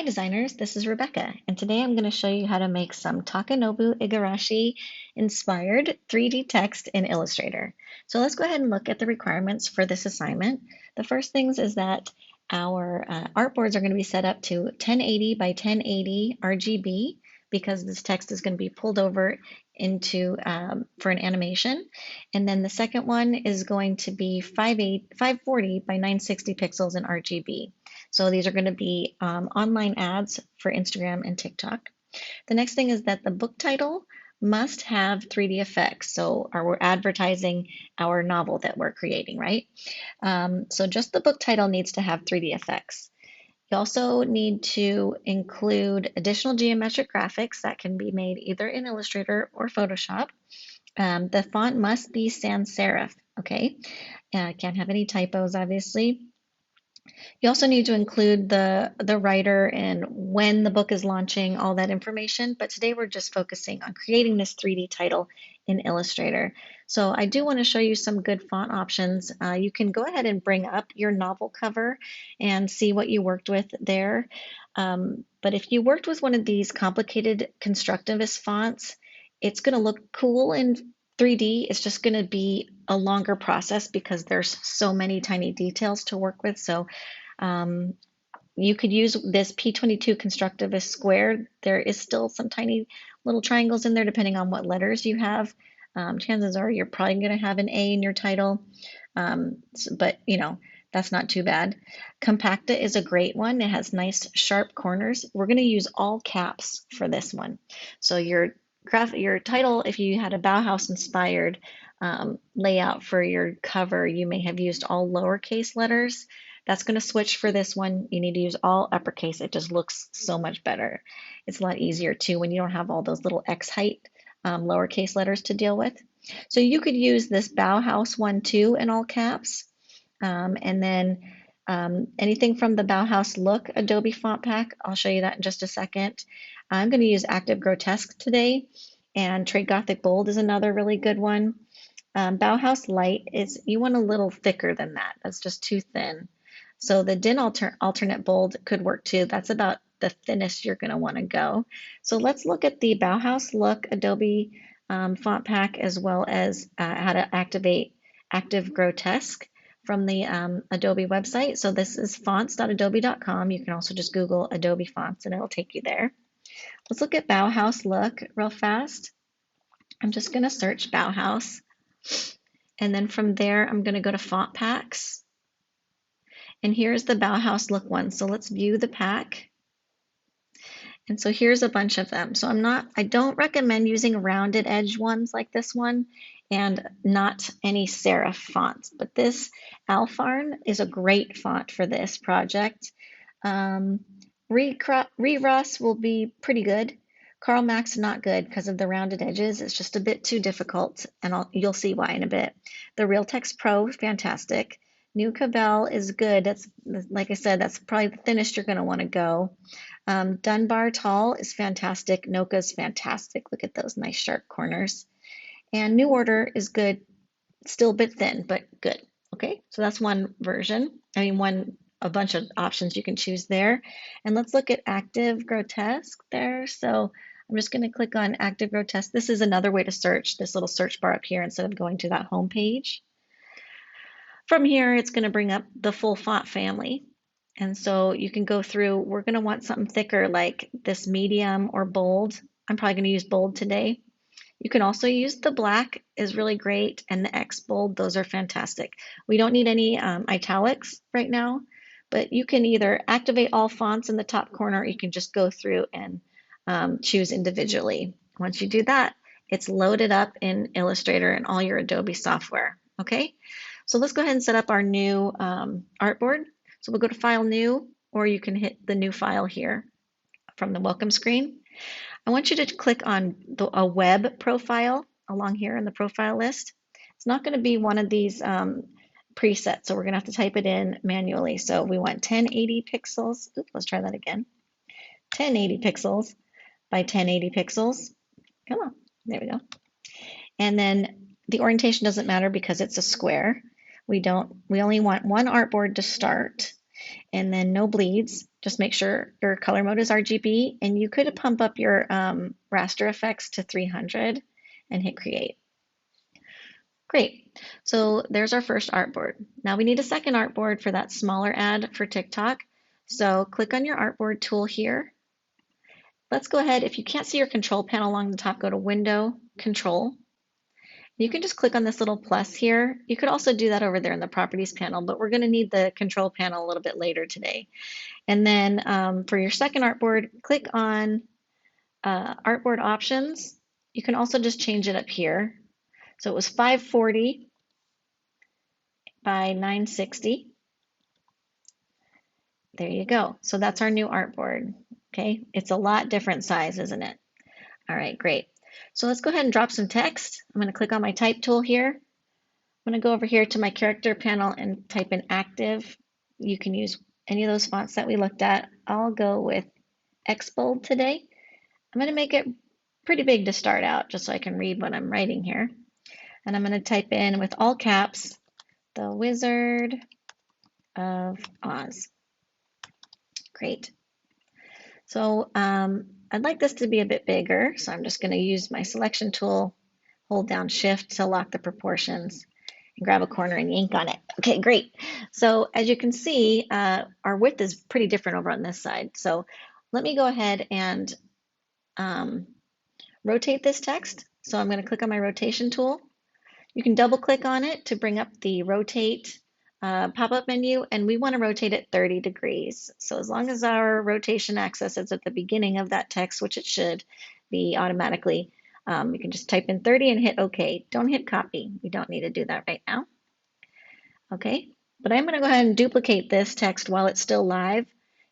Hi designers, this is Rebecca, and today I'm going to show you how to make some Takenobu Igarashi inspired 3D text in Illustrator. So let's go ahead and look at the requirements for this assignment. The first things is that our artboards are going to be set up to 1080 by 1080 RGB because this text is going to be pulled over into for an animation. And then the second one is going to be 540 by 960 pixels in RGB. So these are going to be online ads for Instagram and TikTok. The next thing is that the book title must have 3D effects. So we're advertising our novel that we're creating, right? So just the book title needs to have 3D effects. You also need to include additional geometric graphics that can be made either in Illustrator or Photoshop. The font must be sans serif, okay? Can't have any typos, obviously. You also need to include the writer and when the book is launching, all that information. But today we're just focusing on creating this 3D title in Illustrator. So I do want to show you some good font options. You can go ahead and bring up your novel cover and see what you worked with there. But if you worked with one of these complicated constructivist fonts, it's going to look cool in 3D. It's just going to be a longer process because there's so many tiny details to work with. So you could use this P22 constructivist square. There is still some tiny little triangles in there depending on what letters you have. Chances are you're probably going to have an A in your title, but you know, that's not too bad. Compacta is a great one. It has nice sharp corners. We're going to use all caps for this one. So your title, if you had a Bauhaus inspired layout for your cover, you may have used all lowercase letters. That's going to switch for this one. You need to use all uppercase. It just looks so much better. It's a lot easier too when you don't have all those little X height lowercase letters to deal with. So you could use this Bauhaus one too in all caps. And then anything from the Bauhaus Look Adobe font pack, I'll show you that in just a second. I'm going to use Active Grotesque today, and Trade Gothic Bold is another really good one. Bauhaus Light is, you want a little thicker than that. That's just too thin. So the DIN alternate bold could work too. That's about the thinnest you're going to want to go. So let's look at the Bauhaus Look Adobe font pack as well as how to activate Active Grotesque from the Adobe website. So this is fonts.adobe.com. You can also just Google Adobe fonts and it'll take you there. Let's look at Bauhaus Look real fast. I'm just going to search Bauhaus. And then from there, I'm going to go to font packs. And here's the Bauhaus Look one. So let's view the pack. And so here's a bunch of them. So I don't recommend using rounded edge ones like this one and not any serif fonts. But this Alfarn is a great font for this project. Re-Ross will be pretty good. Karl Max not good because of the rounded edges. It's just a bit too difficult, and you'll see why in a bit. The Real Text Pro, fantastic. New Cabell is good. That's, like I said, that's probably the thinnest you're going to want to go. Dunbar Tall is fantastic. Noka is fantastic. Look at those nice sharp corners. And New Order is good. Still a bit thin, but good. Okay, so that's one version. A bunch of options you can choose there. And let's look at Active Grotesque there. So I'm just going to click on Active Grotesque. This is another way to search, this little search bar up here instead of going to that home page. From here, it's going to bring up the full font family. And so you can go through, we're going to want something thicker like this medium or bold. I'm probably going to use bold today. You can also use the black is really great and the X bold, those are fantastic. We don't need any italics right now, but you can either activate all fonts in the top corner or you can just go through and choose individually. Once you do that, it's loaded up in Illustrator and all your Adobe software, okay? So let's go ahead and set up our new artboard. So we'll go to File New, or you can hit the New File here from the Welcome screen. I want you to click on a web profile along here in the profile list. It's not going to be one of these presets, so we're going to have to type it in manually. So we want 1080 pixels. Oops, let's try that again. 1080 pixels by 1080 pixels. Come on, there we go. And then the orientation doesn't matter because it's a square. We only want one artboard to start. and then no bleeds. Just make sure your color mode is RGB, and you could pump up your raster effects to 300 and hit create. Great. So there's our first artboard. Now we need a second artboard for that smaller ad for TikTok. So click on your artboard tool here. Let's go ahead. If you can't see your control panel along the top, go to Window, Control. You can just click on this little plus here. You could also do that over there in the Properties panel, but we're going to need the control panel a little bit later today. And then for your second artboard, click on Artboard Options. You can also just change it up here. So it was 540 by 960. There you go. So that's our new artboard. Okay, it's a lot different size, isn't it? All right, great. So let's go ahead and drop some text. I'm going to click on my type tool here. I'm going to go over here to my character panel and type in active. You can use any of those fonts that we looked at. I'll go with X-Bold today. I'm going to make it pretty big to start out just so I can read what I'm writing here. And I'm going to type in with all caps, The Wizard of Oz. Great. So I'd like this to be a bit bigger, so I'm just going to use my selection tool, hold down Shift to lock the proportions, and grab a corner and yank on it. Okay, great. So as you can see, our width is pretty different over on this side. So let me go ahead and rotate this text. So I'm going to click on my rotation tool. You can double click on it to bring up the rotate pop-up menu, and we want to rotate it 30 degrees. So as long as our rotation axis is at the beginning of that text, which it should be automatically, you can just type in 30 and hit OK. Don't hit copy. We don't need to do that right now. Okay, but I'm going to go ahead and duplicate this text while it's still live.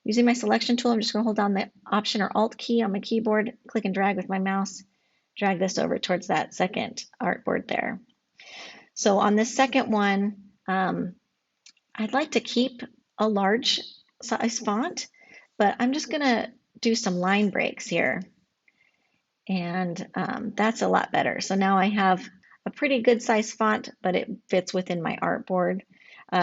Using my selection tool, I'm just going to hold down the Option or Alt key on my keyboard, click and drag with my mouse, drag this over towards that second artboard there. So on this second one, I'd like to keep a large size font, but I'm just going to do some line breaks here. And that's a lot better. So now I have a pretty good size font, but it fits within my artboard.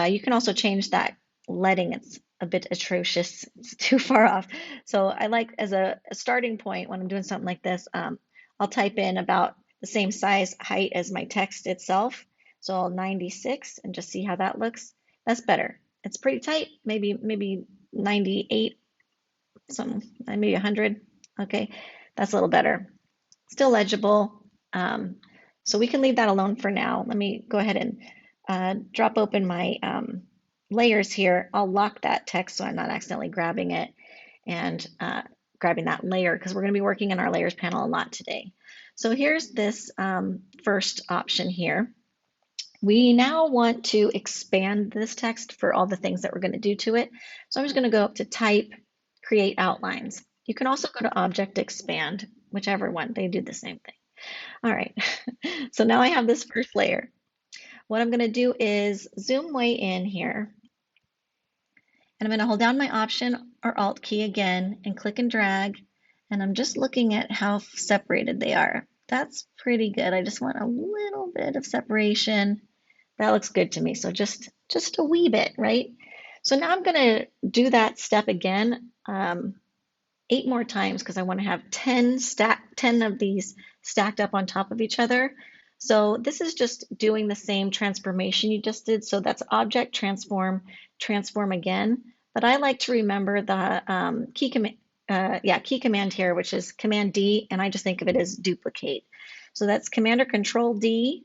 You can also change that leading. It's a bit atrocious. It's too far off. So I like as a starting point when I'm doing something like this, I'll type in about the same size height as my text itself. So I'll 96 and just see how that looks. That's better. It's pretty tight, maybe 98, something, maybe 100. Okay, that's a little better. Still legible. So we can leave that alone for now. Let me go ahead and drop open my layers here. I'll lock that text so I'm not accidentally grabbing it and grabbing that layer because we're going to be working in our layers panel a lot today. So here's this first option here. We now want to expand this text for all the things that we're going to do to it. So I'm just going to go up to Type, Create Outlines. You can also go to Object Expand, whichever one, they do the same thing. All right, so now I have this first layer. What I'm going to do is zoom way in here. And I'm going to hold down my Option or Alt key again and click and drag. And I'm just looking at how separated they are. That's pretty good. I just want a little bit of separation. That looks good to me. So just a wee bit, right? So now I'm going to do that step again 8 more times because I want to have 10 of these stacked up on top of each other. So this is just doing the same transformation you just did. So that's Object, Transform, Transform again. But I like to remember the key command here, which is Command D, and I just think of it as duplicate. So that's Command or Control D.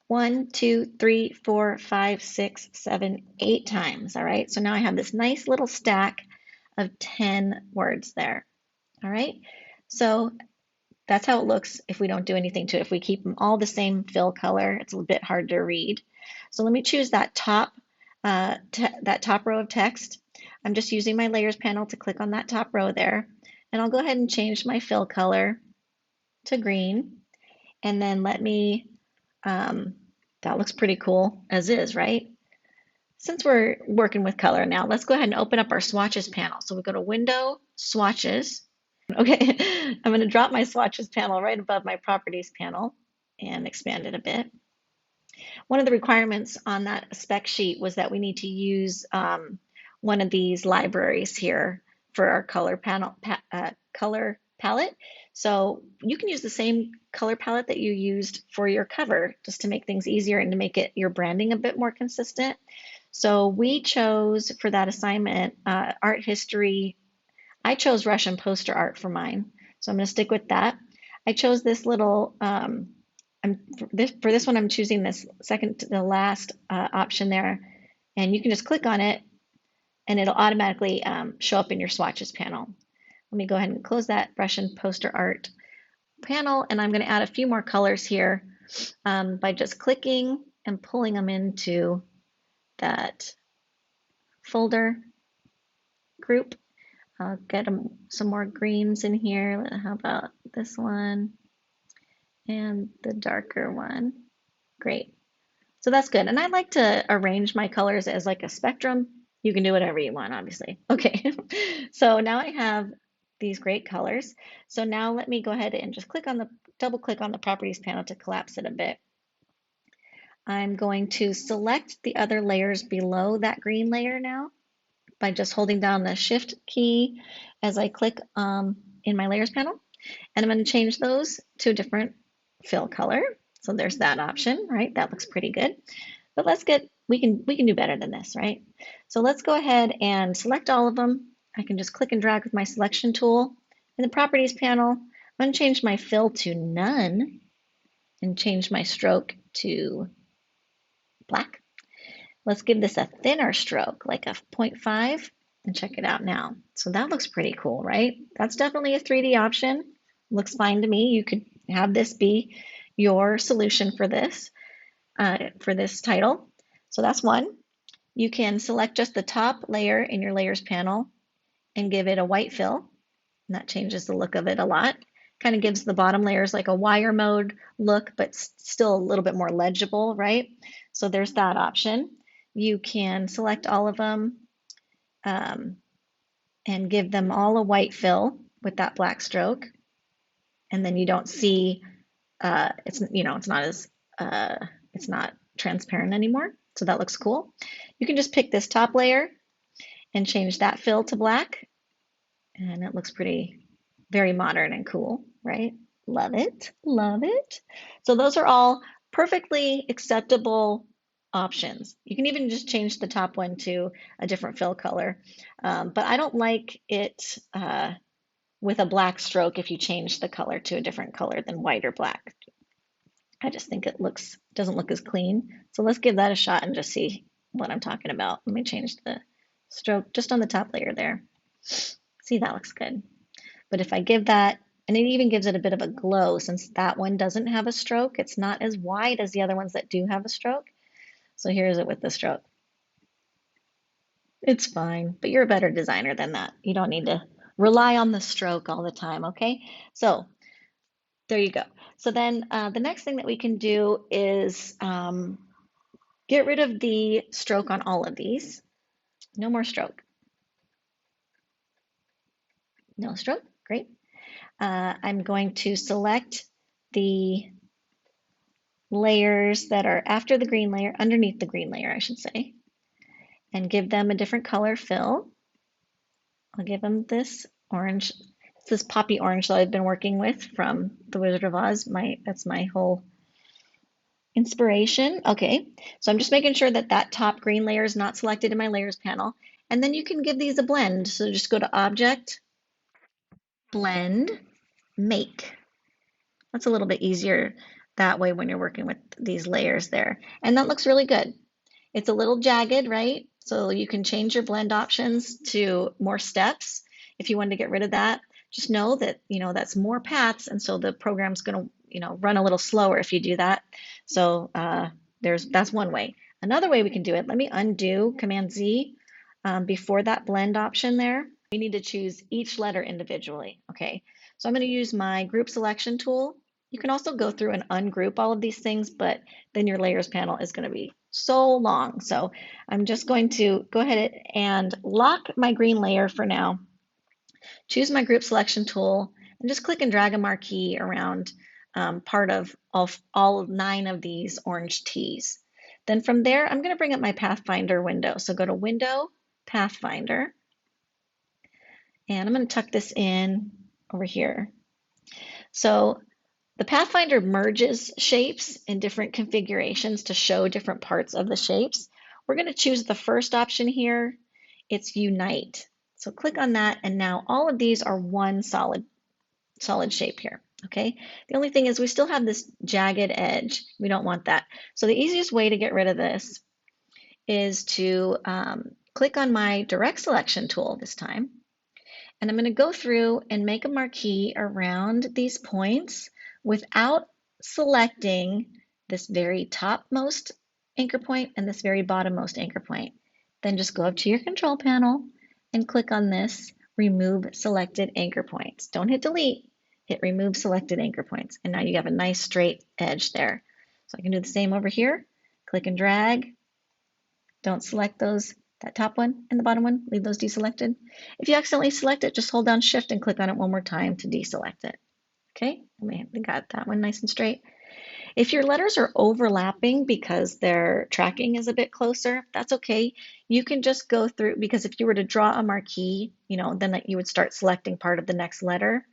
1, 2, 3, 4, 5, 6, 7, 8 times. All right, so now I have this nice little stack of 10 words there. All right, so that's how it looks if we don't do anything to it. If we keep them all the same fill color, it's a little bit hard to read. So let me choose that top row of text. I'm just using my layers panel to click on that top row there, and I'll go ahead and change my fill color to green, and then let me that looks pretty cool as is, right? Since we're working with color now, let's go ahead and open up our swatches panel. So we go to Window, Swatches. Okay, I'm going to drop my swatches panel right above my properties panel and expand it a bit. One of the requirements on that spec sheet was that we need to use one of these libraries here for our color palette. So you can use the same color palette that you used for your cover just to make things easier and to make it your branding a bit more consistent. So we chose for that assignment art history. I chose Russian poster art for mine, so I'm going to stick with that. I chose this little. For this one, I'm choosing this second to the last option there, and you can just click on it, and it'll automatically show up in your swatches panel. Let me go ahead and close that Russian poster art panel, and I'm going to add a few more colors here by just clicking and pulling them into that folder group. I'll get some more greens in here. How about this one and the darker one? Great. So that's good. And I like to arrange my colors as like a spectrum. You can do whatever you want, obviously. Okay. So now I have these great colors. So now let me go ahead and just double click on the properties panel to collapse it a bit. I'm going to select the other layers below that green layer now by just holding down the Shift key as I click in my layers panel. And I'm going to change those to a different fill color. So there's that option, right? That looks pretty good. But we can do better than this, right? So let's go ahead and select all of them. I can just click and drag with my selection tool. In the properties panel, I'm going to change my fill to none and change my stroke to black. Let's give this a thinner stroke, like a 0.5, and check it out now. So that looks pretty cool, right? That's definitely a 3D option. Looks fine to me. You could have this be your solution for this title. So that's one. You can select just the top layer in your layers panel and give it a white fill. And that changes the look of it a lot. Kind of gives the bottom layers like a wire mode look, but still a little bit more legible, right? So there's that option. You can select all of them and give them all a white fill with that black stroke. And then you don't see, it's not transparent anymore. So that looks cool. You can just pick this top layer and change that fill to black. And it looks very modern and cool, right? Love it, love it. So those are all perfectly acceptable options. You can even just change the top one to a different fill color. But I don't like it with a black stroke if you change the color to a different color than white or black. I just think it doesn't look as clean. So let's give that a shot and just see what I'm talking about. Let me change the stroke just on the top layer there. See, that looks good. But if I give that, and it even gives it a bit of a glow since that one doesn't have a stroke. It's not as wide as the other ones that do have a stroke. So here's it with the stroke. It's fine, but you're a better designer than that. You don't need to rely on the stroke all the time, okay? So there you go. So then the next thing that we can do is get rid of the stroke on all of these. No more stroke. No stroke, great. I'm going to select the layers that are after the green layer, underneath the green layer, I should say, and give them a different color fill. I'll give them this orange. It's this poppy orange that I've been working with from The Wizard of Oz. That's my whole inspiration. Okay, so I'm just making sure that that top green layer is not selected in my layers panel. And then you can give these a blend. So just go to Object, Blend, Make. That's a little bit easier that way when you're working with these layers there. And that looks really good. It's a little jagged, right? So you can change your blend options to more steps. If you wanted to get rid of that, just know that, that's more paths. And so the program's going to, run a little slower if you do that. So that's one way. Another way we can do it, let me undo Command Z before that blend option there. We need to choose each letter individually. Okay, so I'm going to use my group selection tool. You can also go through and ungroup all of these things, but then your layers panel is going to be so long. So I'm just going to go ahead and lock my green layer for now. Choose my group selection tool and just click and drag a marquee around part of all 9 of these orange T's. Then from there, I'm going to bring up my Pathfinder window. So go to Window, Pathfinder. And I'm going to tuck this in over here. So the Pathfinder merges shapes in different configurations to show different parts of the shapes. We're going to choose the first option here. It's Unite. So click on that, and now all of these are one solid shape here. Okay. The only thing is we still have this jagged edge. We don't want that. So the easiest way to get rid of this is to click on my direct selection tool this time. And I'm going to go through and make a marquee around these points without selecting this very topmost anchor point and this very bottommost anchor point. Then just go up to your control panel and click on this remove selected anchor points. Don't hit delete, hit remove selected anchor points. And now you have a nice straight edge there. So I can do the same over here. Click and drag. Don't select those, that top one and the bottom one, leave those deselected. If you accidentally select it, just hold down shift and click on it one more time to deselect it. Okay, we got that one nice and straight. If your letters are overlapping because their tracking is a bit closer, that's okay. You can just go through, because if you were to draw a marquee, then you would start selecting part of the next letter.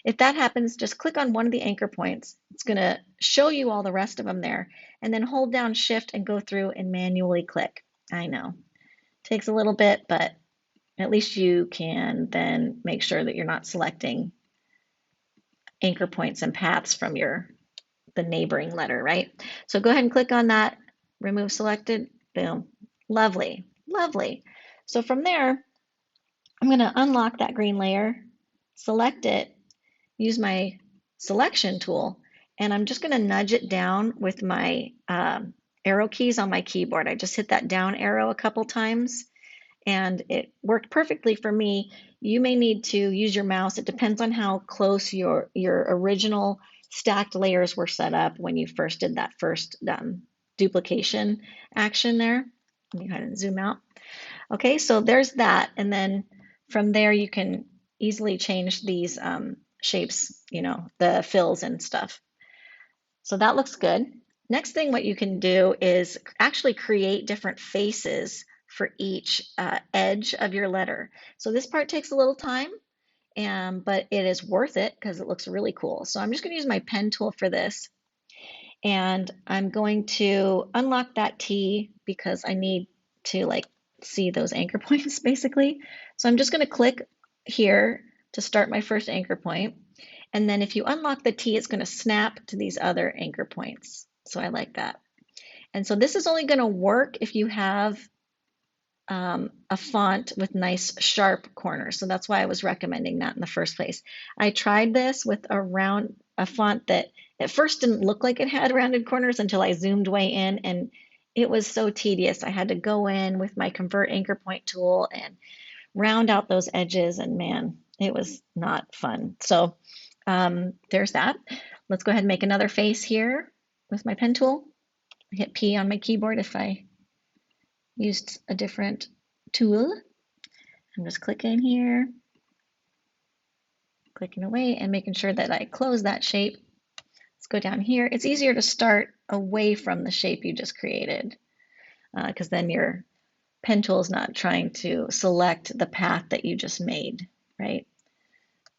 If that happens, just click on one of the anchor points. It's going to show you all the rest of them there, and then hold down shift and go through and manually click. I know, takes a little bit, but at least you can then make sure that you're not selecting anchor points and paths from the neighboring letter, right? So go ahead and click on that, remove selected, boom, lovely, lovely. So from there, I'm going to unlock that green layer, select it, use my selection tool, and I'm just going to nudge it down with my arrow keys on my keyboard. I just hit that down arrow a couple times, and it worked perfectly for me. You may need to use your mouse. It depends on how close your original stacked layers were set up when you first did that first duplication action there. Let me go ahead and zoom out. Okay, so there's that. And then from there, you can easily change these shapes, the fills and stuff. So that looks good. Next thing, what you can do is actually create different faces for each edge of your letter. So this part takes a little time, but it is worth it because it looks really cool. So I'm just going to use my pen tool for this. And I'm going to unlock that T because I need to see those anchor points basically. So I'm just going to click here to start my first anchor point. And then if you unlock the T, it's going to snap to these other anchor points. So I like that. And so this is only going to work if you have a font with nice sharp corners. So that's why I was recommending that in the first place. I tried this with a font that at first didn't look like it had rounded corners until I zoomed way in, and it was so tedious. I had to go in with my convert anchor point tool and round out those edges, and man, it was not fun. So there's that. Let's go ahead and make another face here with my pen tool. I hit P on my keyboard if I used a different tool. I'm just clicking here, clicking away and making sure that I close that shape. Let's go down here. It's easier to start away from the shape you just created because then your pen tool is not trying to select the path that you just made, right?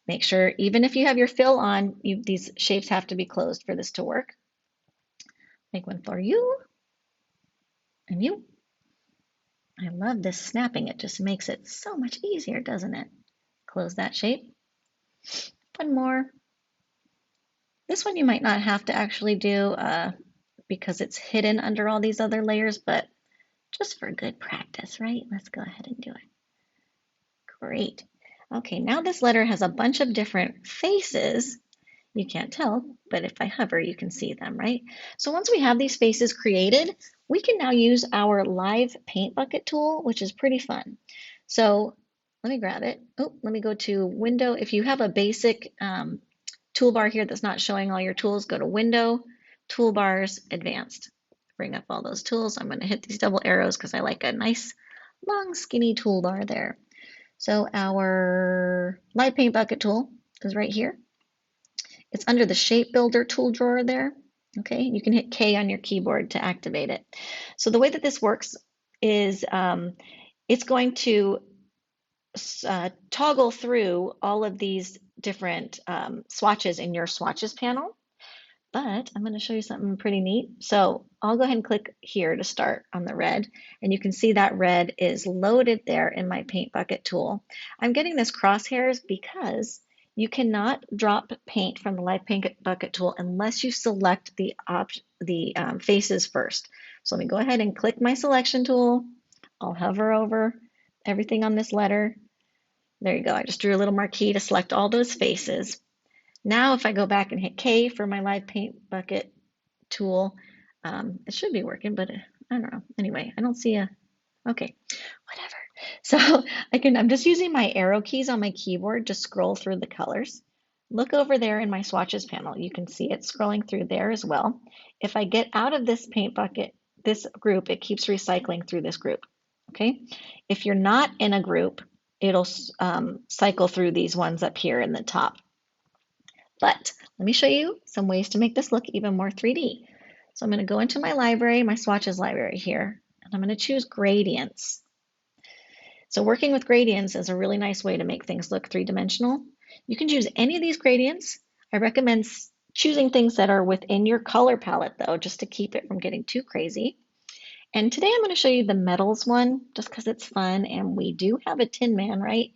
Make sure, even if you have your fill on, these shapes have to be closed for this to work. Make one for you and you. I love this snapping. It just makes it so much easier, doesn't it? Close that shape. One more. This one you might not have to actually do because it's hidden under all these other layers, but just for good practice, right? Let's go ahead and do it. Great. Okay, now this letter has a bunch of different faces. You can't tell, but if I hover, you can see them, right? So once we have these faces created, we can now use our live paint bucket tool, which is pretty fun. So let me grab it. Oh, let me go to Window. If you have a basic toolbar here that's not showing all your tools, go to Window, Toolbars, Advanced. Bring up all those tools. I'm going to hit these double arrows because I like a nice, long, skinny toolbar there. So our live paint bucket tool is right here. It's under the Shape Builder tool drawer there. Okay, you can hit K on your keyboard to activate it. So the way that this works is it's going to toggle through all of these different swatches in your swatches panel. But I'm going to show you something pretty neat. So I'll go ahead and click here to start on the red. And you can see that red is loaded there in my paint bucket tool. I'm getting this crosshairs because you cannot drop paint from the live paint bucket tool unless you select the faces first. So let me go ahead and click my selection tool. I'll hover over everything on this letter. There you go. I just drew a little marquee to select all those faces. Now, if I go back and hit K for my live paint bucket tool, it should be working, but I don't know. Anyway, I don't see okay, whatever. So I'm just using my arrow keys on my keyboard to scroll through the colors. Look over there in my swatches panel. You can see it scrolling through there as well. If I get out of this paint bucket, this group, it keeps recycling through this group, okay? If you're not in a group, it'll cycle through these ones up here in the top. But let me show you some ways to make this look even more 3D. So I'm going to go into my library, my swatches library here, and I'm going to choose gradients. So working with gradients is a really nice way to make things look three-dimensional. You can choose any of these gradients. I recommend choosing things that are within your color palette though, just to keep it from getting too crazy. And today I'm going to show you the metals one, just because it's fun, and we do have a Tin Man, right,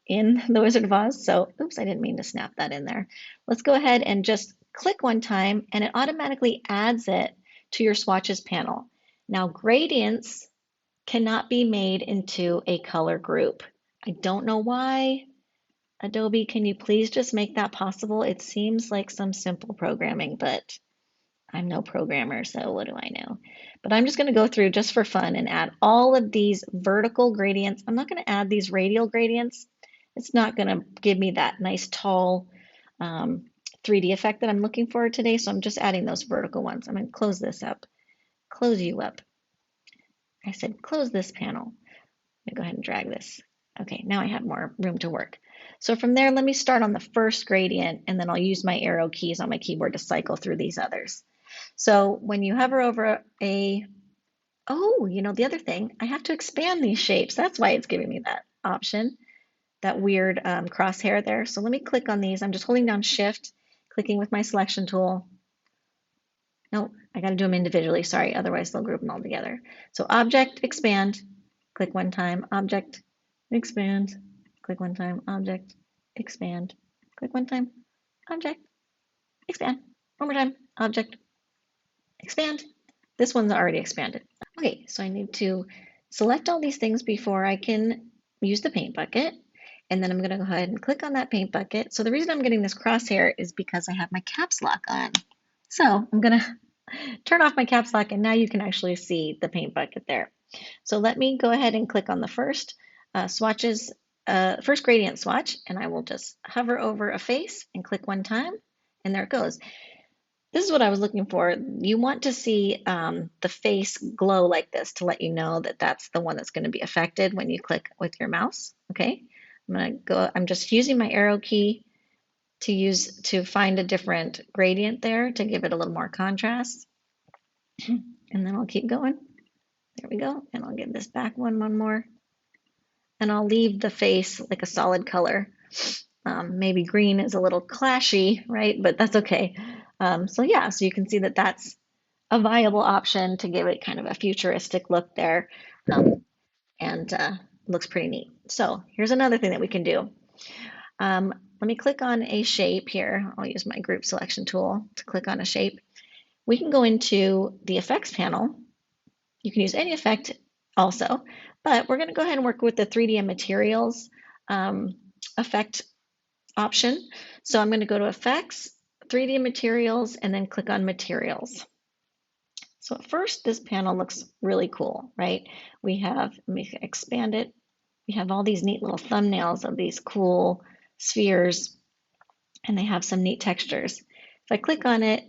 in the Wizard of Oz. So, oops, I didn't mean to snap that in there. Let's go ahead and just click one time, and it automatically adds it to your swatches panel. Now, gradients cannot be made into a color group. I don't know why. Adobe, can you please just make that possible? It seems like some simple programming, but I'm no programmer, so what do I know? But I'm just going to go through just for fun and add all of these vertical gradients. I'm not going to add these radial gradients. It's not going to give me that nice tall 3D effect that I'm looking for today, so I'm just adding those vertical ones. I'm going to close this up. Close you up. I said close this panel. Let me go ahead and drag this. Okay, now I have more room to work. So from there, let me start on the first gradient, and then I'll use my arrow keys on my keyboard to cycle through these others. So when you hover over oh, you know, the other thing, I have to expand these shapes. That's why it's giving me that option, that weird crosshair there. So let me click on these. I'm just holding down Shift, clicking with my selection tool. No, I got to do them individually. Sorry, otherwise they'll group them all together. So Object, Expand, click one time, Object, Expand, click one time, Object, Expand, click one time, Object, Expand, one more time, Object, Expand. This one's already expanded. Okay, so I need to select all these things before I can use the paint bucket. And then I'm going to go ahead and click on that paint bucket. So the reason I'm getting this crosshair is because I have my caps lock on. So I'm going to turn off my caps lock, and now you can actually see the paint bucket there. So let me go ahead and click on the first first gradient swatch, and I will just hover over a face and click one time, and there it goes. This is what I was looking for. You want to see the face glow like this to let you know that that's the one that's going to be affected when you click with your mouse. Okay, I'm just using my arrow key to find a different gradient there to give it a little more contrast. And then I'll keep going. There we go. And I'll give this back one more. And I'll leave the face like a solid color. Maybe green is a little clashy, right? But that's okay. So yeah, so you can see that that's a viable option to give it kind of a futuristic look there. And looks pretty neat. So here's another thing that we can do. Let me click on a shape here. I'll use my group selection tool to click on a shape. We can go into the effects panel. You can use any effect also, but we're going to go ahead and work with the 3D and materials effect option. So I'm going to go to effects, 3D materials, and then click on materials. So at first, this panel looks really cool, right? Let me expand it. We have all these neat little thumbnails of these cool spheres, and they have some neat textures. If I click on it,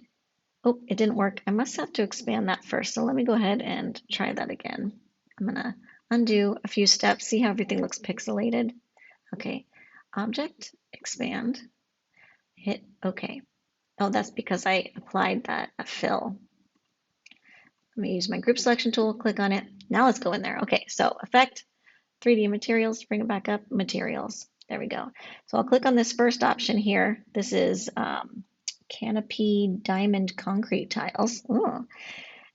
oh, it didn't work. I must have to expand that first. So let me go ahead and try that again. I'm gonna undo a few steps, see how everything looks pixelated. Okay, Object, Expand, hit OK. Oh, that's because I applied that fill. Let me use my group selection tool, click on it. Now let's go in there. Okay, so effect, 3D materials, bring it back up, materials. There we go. So I'll click on this first option here. This is canopy diamond concrete tiles. Ooh.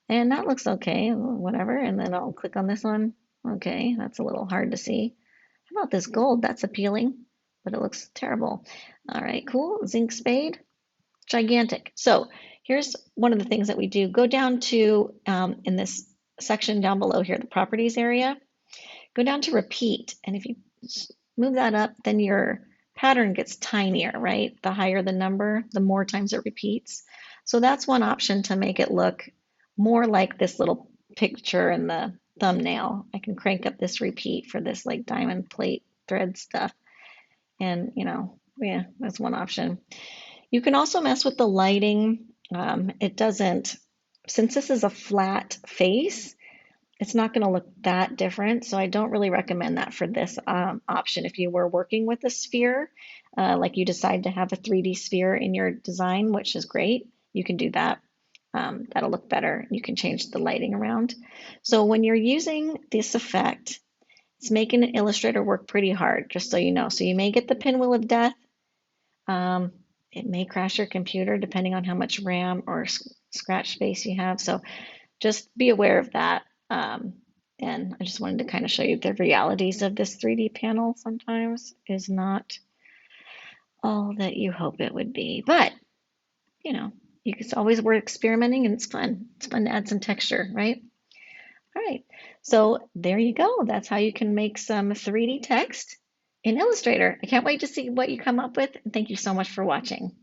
And that looks okay, whatever. And then I'll click on this one. Okay, that's a little hard to see. How about this gold? That's appealing, but it looks terrible. All right, cool. Zinc spade, gigantic. So here's one of the things that we do. Go down to, in this section down below here, the properties area, go down to repeat. And if you move that up, then your pattern gets tinier, right? The higher the number, the more times it repeats. So that's one option to make it look more like this little picture in the thumbnail. I can crank up this repeat for this like diamond plate thread stuff. And, yeah, that's one option. You can also mess with the lighting. It doesn't, since this is a flat face, it's not going to look that different. So I don't really recommend that for this option. If you were working with a sphere, like you decide to have a 3D sphere in your design, which is great, you can do that. That'll look better. You can change the lighting around. So when you're using this effect, it's making Illustrator work pretty hard, just so you know. So you may get the pinwheel of death. It may crash your computer depending on how much RAM or scratch space you have. So just be aware of that. And I just wanted to kind of show you the realities of this 3D panel sometimes is not all that you hope it would be. But, you can always work experimenting and it's fun. It's fun to add some texture, right? All right, so there you go. That's how you can make some 3D text in Illustrator. I can't wait to see what you come up with. Thank you so much for watching.